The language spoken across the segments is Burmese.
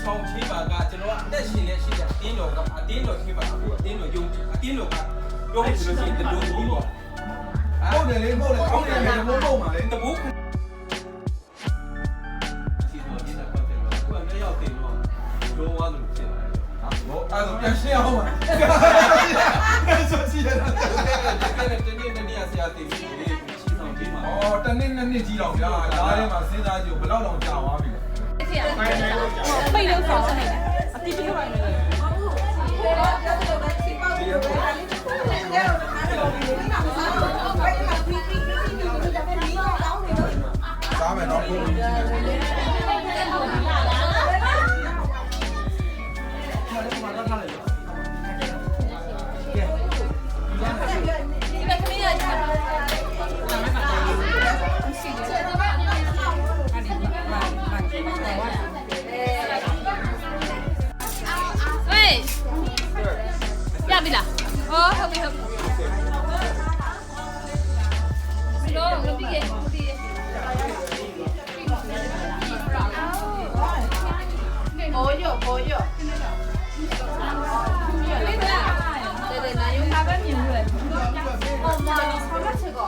ဆောင်ချိပါကကျွန်တော်ကအသက်ရှင်နေရှိတဲ့အတင်းတော်ကအတင်းတော်ချိပါအခုအတင်းတော်ယုံကြည်အတင်းတော်ကပြောလို့ဆိုလို့ရှိရင်တလူကြီးပေါ့ဟုတ်တယ်လေဟုတ်တယ်ကောင်းတယ်လေဘုံဘုံပါလေတဘူးစီတော်ဒီတော့တယ်လို့ကိုယ်လည်းရောက်တယ်လို့ပြောသွားလို့ဖြစ်လာတယ်ဟောအဲ့ဒါပြန်ရှင်းအောင်ပါဆိုစီတယ်တနေ့ဆရာတင်ပြီးချီဆောင်ချိပါ ဩတနေ့နှစ်ကြီးတော့ဗျာဒါထဲမှာစဉ်းစားကြည့်ဘယ်လောက်တော့ကြာသွားပြီပိတ်လို့ဆောင်းနေတယ်အတိပြပိုင်းနေတယ်စားမယ်တော့ဘုံကြီးရပြီလားဟောဟုတ်ပြီဟုတ်ပြီလို့မပြီးရဲ့မပြီးရဲ့ဘောရလေးလားတဲ့နာယုံပါပဲမြင်လို့လေဟောမာဆောရချက်ကော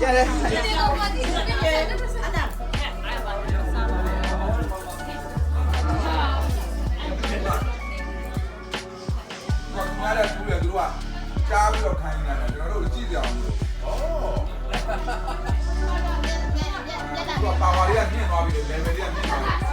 ရတယ်ဒီကောင်မဒီအတာငါလည်းသူ့ရဲ့သူတို့ကကြားပြီးတော့ခိုင်းနေတာကျွန်တော်တို့ကြည့်ကြအောင်လို့ဩသူကပါဝါလေးကမြင့်သွားပြီလေ level လေးကမြင့်သွားပြီ